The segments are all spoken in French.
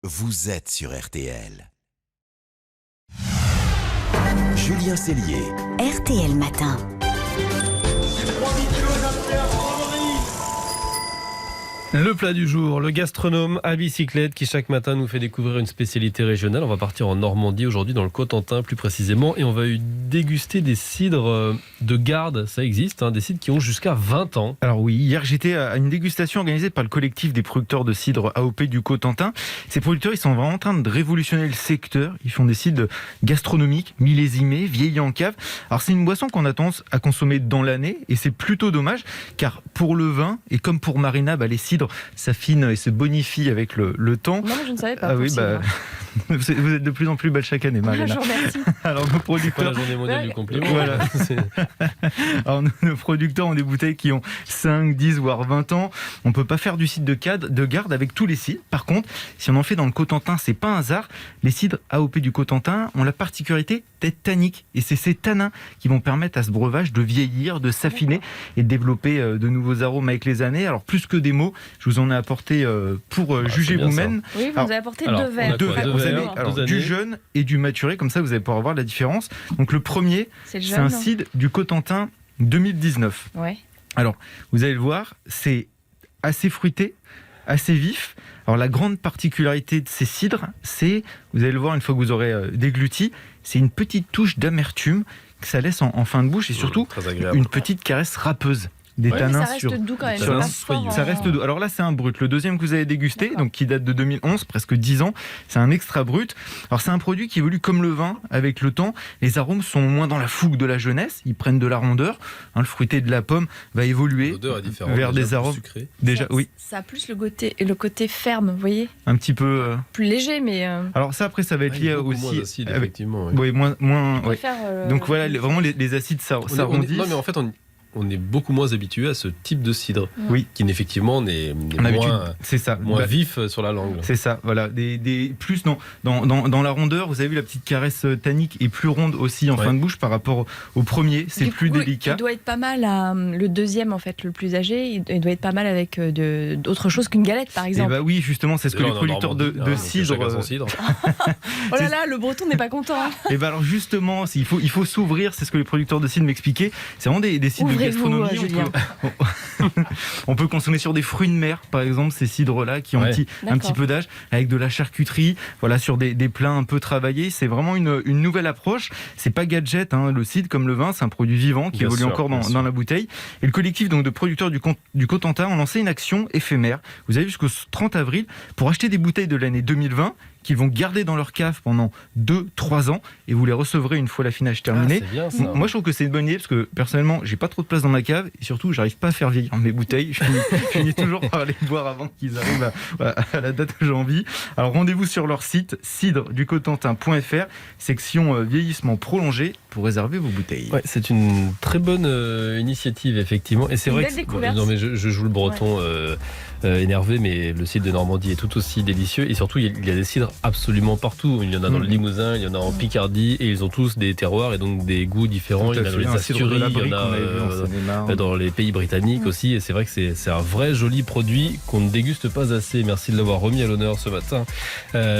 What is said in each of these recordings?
Vous êtes sur RTL. Julien Cellier. RTL Matin. Le plat du jour, le gastronome à bicyclette qui chaque matin nous fait découvrir une spécialité régionale. On va partir en Normandie aujourd'hui, dans le Cotentin plus précisément, et on va déguster des cidres de garde. Ça existe, des cidres qui ont jusqu'à 20 ans. Alors oui, hier j'étais à une dégustation organisée par le collectif des producteurs de cidre AOP du Cotentin. Ces producteurs, ils sont vraiment en train de révolutionner le secteur. Ils font des cidres gastronomiques, millésimés, vieillis en cave. Alors c'est une boisson qu'on a tendance à consommer dans l'année, et c'est plutôt dommage, car pour le vin, et comme pour Marina, les cidres s'affinent et se bonifient avec le temps. Non, je ne savais pas. Ah oui, vous êtes de plus en plus belle chaque année, Marina. Je vous remercie. Alors nos C'est pas producteurs... la journée mondiale du compliment. Voilà. Alors nos producteurs ont des bouteilles qui ont 5, 10 voire 20 ans. On ne peut pas faire du cidre de garde avec tous les cidres. Par contre, si on en fait dans le Cotentin, c'est pas un hasard. Les cidres AOP du Cotentin ont la particularité d'être tanniques. Et c'est ces tanins qui vont permettre à ce breuvage de vieillir, de s'affiner et de développer de nouveaux arômes avec les années. Alors plus que des mots, je vous en ai apporté pour juger vous-même. Oui, vous nous avez apporté alors, deux verres. Deux Vous avez verres, deux du années. jeune et du maturé, comme ça vous allez pouvoir voir la différence. Donc le premier, C'est le c'est jeune, un non cidre du Cotentin 2019. Ouais. Alors, vous allez le voir, c'est assez fruité, assez vif. Alors, la grande particularité de ces cidres, c'est, vous allez le voir une fois que vous aurez dégluti, c'est une petite touche d'amertume que ça laisse en fin de bouche et surtout Très agréable. une petite caresse râpeuse. Des Mais tanins ça reste sur... doux quand même. sur c'est la pas soyeux. fort Ça en- reste doux. Alors là, c'est un brut. Le deuxième que vous avez dégusté, D'accord. donc qui date de 2011, presque 10 ans, c'est un extra brut. Alors c'est un produit qui évolue comme le vin avec le temps. Les arômes sont moins dans la fougue de la jeunesse, ils prennent de la rondeur. Le fruité de la pomme va évoluer L'odeur est différente. vers déjà des plus arômes. sucrés. Déjà, oui, Ça a plus le côté ferme, vous voyez. un petit peu. Plus léger, mais Alors ça, après, ça va être lié Beaucoup aussi. moins d'acide, avec- effectivement. oui. Oui, moins. je Ouais. préfère. Donc voilà, vraiment les acides s'arrondissent. Non, mais en fait, on est beaucoup moins habitué à ce type de cidre. Oui. Qui, effectivement, n'est En habitude, moins, c'est ça. moins Bah, vif sur la langue. C'est ça, voilà. Plus dans la rondeur, vous avez vu la petite caresse tannique est plus ronde aussi en Ouais. fin de bouche par rapport au premier, c'est Du plus coup, délicat. Il doit être pas mal, le deuxième en fait, le plus âgé, il doit être pas mal avec d'autres choses qu'une galette par Et exemple. bah oui, justement, c'est ce que Là, les on est en producteurs de Normandie, donc cidre. chacun son cidre. Oh là là, le breton n'est pas content. Et bah alors justement, il faut s'ouvrir, c'est ce que les producteurs de cidre m'expliquaient. C'est vraiment des cidres de Ouvrez-vous, gastronomie. Julien. On peut consommer sur des fruits de mer, par exemple, ces cidres-là qui ont Ouais. un D'accord. petit peu d'âge, avec de la charcuterie, voilà, sur des plats un peu travaillés. C'est vraiment une nouvelle approche. C'est pas gadget, le cidre comme le vin, c'est un produit vivant qui Bien évolue sûr, encore bien sûr. dans la bouteille. Et le collectif donc de producteurs du Cotentin ont lancé une action éphémère. Vous avez jusqu'au 30 avril pour acheter des bouteilles de l'année 2020 qu'ils vont garder dans leur cave pendant 2-3 ans et vous les recevrez une fois l'affinage terminé. C'est bien ça. Moi, je trouve que c'est une bonne idée parce que personnellement, j'ai pas trop de place dans ma cave et surtout, j'arrive pas à faire vieillir mes bouteilles. Je finis toujours par les boire avant qu'ils arrivent à la date que j'ai envie. Alors, rendez-vous sur leur site cidreducotentin.fr, section vieillissement prolongé pour réserver vos bouteilles. Ouais, c'est une très bonne initiative, effectivement. Et c'est Une vrai belle que découverte. non, mais je joue le breton énervé, mais le cidre de Normandie est tout aussi délicieux. Et surtout, il y a des cidres absolument partout. Il y en a dans le Limousin, il y en a en Picardie, et ils ont tous des terroirs et donc des goûts différents. Il y en a dans les Un cidre de Asturies, la il y Brique en qu'on avait vu en a Seine-et-Marne. dans les pays britanniques aussi. Et c'est vrai que c'est un vrai joli produit qu'on ne déguste pas assez. Merci de l'avoir remis à l'honneur ce matin.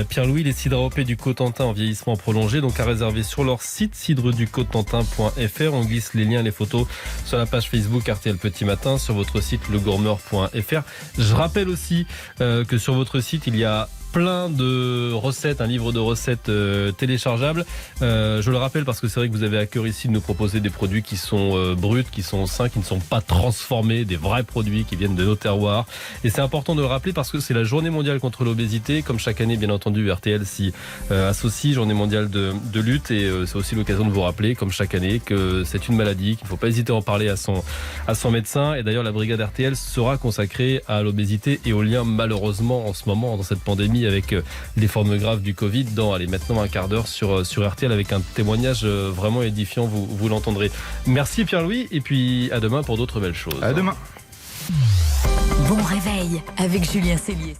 Pierre-Louis, les cidres AOP du Cotentin en vieillissement prolongé, donc à réserver sur leur site cidreducotentin.fr. On glisse les liens, les photos sur la page Facebook RTL Petit Matin, sur votre site legourmeur.fr. Je rappelle aussi que sur votre site, il y a plein de recettes, un livre de recettes téléchargeable. Je le rappelle parce que c'est vrai que vous avez à cœur ici de nous proposer des produits qui sont bruts, qui sont sains, qui ne sont pas transformés, des vrais produits qui viennent de nos terroirs. Et c'est important de le rappeler parce que c'est la journée mondiale contre l'obésité. Comme chaque année, bien entendu, RTL s'y associe, journée mondiale de lutte. Et c'est aussi l'occasion de vous rappeler, comme chaque année, que c'est une maladie, qu'il ne faut pas hésiter à en parler à son médecin. Et d'ailleurs, la brigade RTL sera consacrée à l'obésité et aux liens, malheureusement, en ce moment, dans cette pandémie, avec les formes graves du Covid, dans maintenant un quart d'heure sur RTL avec un témoignage vraiment édifiant, vous l'entendrez. Merci Pierre-Louis et puis à demain pour d'autres belles choses. À demain. Bon réveil avec Julien Cellier.